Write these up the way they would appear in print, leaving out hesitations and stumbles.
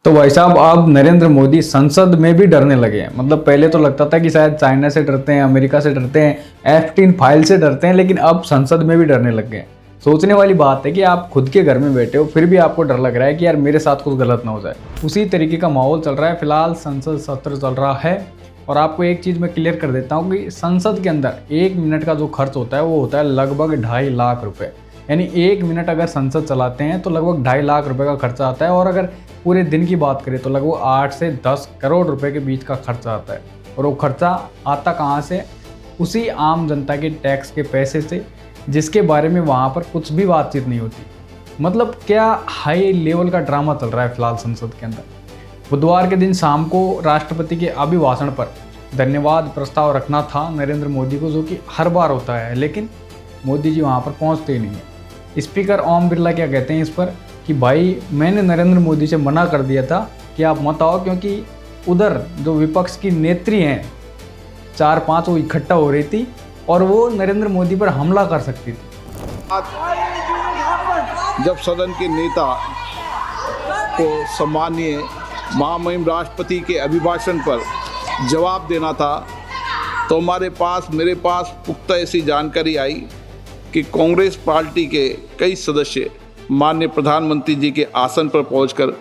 तो भाई साहब अब नरेंद्र मोदी संसद में भी डरने लगे हैं। मतलब पहले तो लगता था कि शायद चाइना से डरते हैं, अमेरिका से डरते हैं, एप्स्टीन फाइल से डरते हैं, लेकिन अब संसद में भी डरने लग गए हैं। सोचने वाली बात है कि आप खुद के घर में बैठे हो फिर भी आपको डर लग रहा है कि यार मेरे साथ कुछ गलत ना हो जाए। उसी तरीके का माहौल चल रहा है। फिलहाल संसद सत्र चल रहा है और आपको एक चीज़ मैं क्लियर कर देता हूँ कि संसद के अंदर 1 मिनट का जो खर्च होता है वो होता है लगभग 2.5 लाख रुपए। यानी 1 मिनट अगर संसद चलाते हैं तो लगभग 2.5 लाख रुपए का खर्चा आता है। और अगर पूरे दिन की बात करें तो लगभग 8 से 10 करोड़ रुपए के बीच का खर्चा आता है। और वो खर्चा आता कहाँ से? उसी आम जनता के टैक्स के पैसे से, जिसके बारे में वहाँ पर कुछ भी बातचीत नहीं होती। मतलब क्या हाई लेवल का ड्रामा चल रहा है फिलहाल संसद के अंदर। बुधवार के दिन शाम को राष्ट्रपति के अभिभाषण पर धन्यवाद प्रस्ताव रखना था नरेंद्र मोदी को, जो कि हर बार होता है, लेकिन मोदी जी वहाँ पर पहुँचते ही नहीं है। स्पीकर ओम बिरला क्या कहते हैं इस पर कि भाई मैंने नरेंद्र मोदी से मना कर दिया था कि आप मत आओ, क्योंकि उधर जो विपक्ष की नेत्री हैं 4-5 वो इकट्ठा हो रही थी और वो नरेंद्र मोदी पर हमला कर सकती थी। जब सदन के नेता को सम्मानीय महामहिम राष्ट्रपति के अभिभाषण पर जवाब देना था तो मेरे पास पुख्ता ऐसी जानकारी आई कि कांग्रेस पार्टी के कई सदस्य माननीय प्रधानमंत्री जी के आसन पर पहुंचकर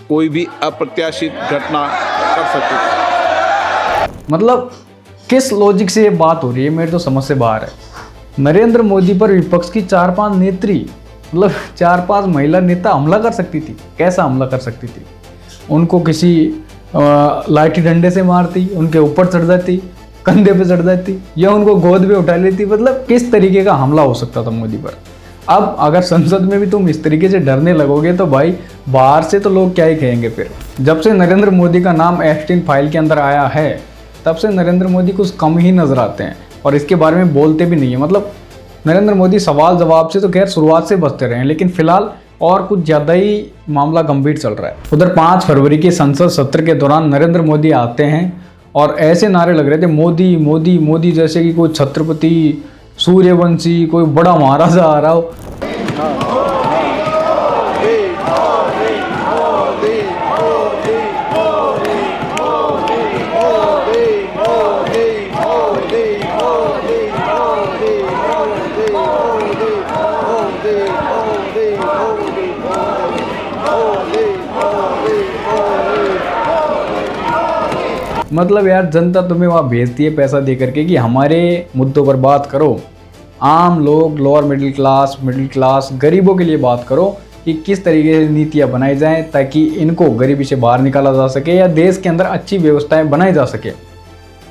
कोई भी अप्रत्याशित घटना कर सकते थे। मतलब किस लॉजिक से ये बात हो रही है, मेरे तो समझ से बाहर है। नरेंद्र मोदी पर विपक्ष की 4-5 नेत्री, मतलब 4-5 महिला नेता हमला कर सकती थी। कैसा हमला कर सकती थी? उनको किसी लाठी डंडे से मारती, उनके ऊपर चढ़ जाती, कंधे पे चढ़ जाती, या उनको गोद में उठा लेती। मतलब किस तरीके का हमला हो सकता था मोदी पर। अब अगर संसद में भी तुम इस तरीके से डरने लगोगे तो भाई बाहर से तो लोग क्या ही कहेंगे फिर। जब से नरेंद्र मोदी का नाम एप्स्टीन फाइल के अंदर आया है तब से नरेंद्र मोदी कुछ कम ही नजर आते हैं और इसके बारे में बोलते भी नहीं है। मतलब नरेंद्र मोदी सवाल जवाब से तो खैर शुरुआत से बचते रहे हैं, लेकिन फिलहाल और कुछ ज़्यादा ही मामला गंभीर चल रहा है। उधर 5 फरवरी के संसद सत्र के दौरान नरेंद्र मोदी आते हैं और ऐसे नारे लग रहे थे मोदी मोदी मोदी, जैसे कि कोई छत्रपति सूर्यवंशी, कोई बड़ा महाराजा आ रहा हो। मतलब यार जनता तुम्हें वहाँ भेजती है पैसा दे करके कि हमारे मुद्दों पर बात करो। आम लोग, लोअर मिडिल क्लास गरीबों के लिए बात करो कि किस तरीके से नीतियाँ बनाई जाएं ताकि इनको गरीबी से बाहर निकाला जा सके या देश के अंदर अच्छी व्यवस्थाएं बनाई जा सके।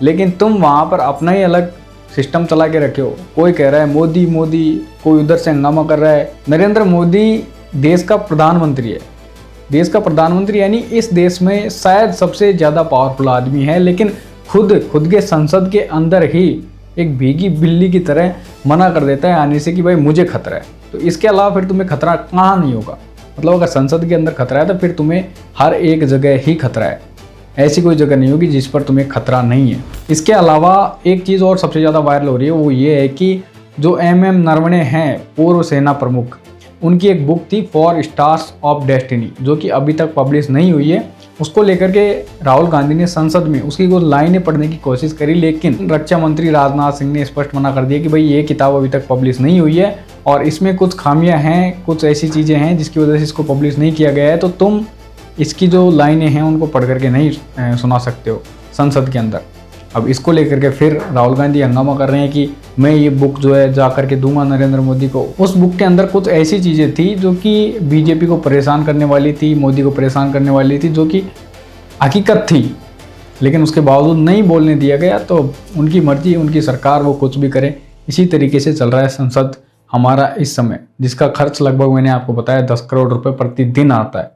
लेकिन तुम वहाँ पर अपना ही अलग सिस्टम चला के रखे हो। कोई कह रहा है मोदी मोदी, कोई उधर से हंगामा कर रहा है। नरेंद्र मोदी देश का प्रधानमंत्री है। देश का प्रधानमंत्री यानी इस देश में शायद सबसे ज़्यादा पावरफुल आदमी है, लेकिन खुद के संसद के अंदर ही एक भीगी बिल्ली की तरह मना कर देता है आने से कि भाई मुझे खतरा है। तो इसके अलावा फिर तुम्हें खतरा कहाँ नहीं होगा? मतलब अगर संसद के अंदर खतरा है तो फिर तुम्हें हर एक जगह ही खतरा है। ऐसी कोई जगह नहीं होगी जिस पर तुम्हें खतरा नहीं है। इसके अलावा एक चीज़ और सबसे ज़्यादा वायरल हो रही है, वो ये है कि जो MM नरवणे हैं, पूर्व सेना प्रमुख, उनकी एक बुक थी 4 स्टार्स ऑफ डेस्टिनी, जो कि अभी तक पब्लिश नहीं हुई है। उसको लेकर के राहुल गांधी ने संसद में उसकी कुछ लाइनें पढ़ने की कोशिश करी, लेकिन रक्षा मंत्री राजनाथ सिंह ने स्पष्ट मना कर दिया कि भाई ये किताब अभी तक पब्लिश नहीं हुई है और इसमें कुछ खामियां हैं, कुछ ऐसी चीज़ें हैं जिसकी वजह से इसको पब्लिश नहीं किया गया है। तो तुम इसकी जो लाइनें हैं उनको पढ़ करके नहीं सुना सकते हो संसद के अंदर। अब इसको लेकर के फिर राहुल गांधी हंगामा कर रहे हैं कि मैं ये बुक जो है जा करके दूंगा नरेंद्र मोदी को। उस बुक के अंदर कुछ ऐसी चीज़ें थी जो कि बीजेपी को परेशान करने वाली थी, मोदी को परेशान करने वाली थी, जो कि हकीकत थी, लेकिन उसके बावजूद नहीं बोलने दिया गया। तो उनकी मर्जी, उनकी सरकार, वो कुछ भी करे। इसी तरीके से चल रहा है संसद हमारा इस समय, जिसका खर्च लगभग मैंने आपको बताया 10 करोड़ रुपये प्रतिदिन आता है।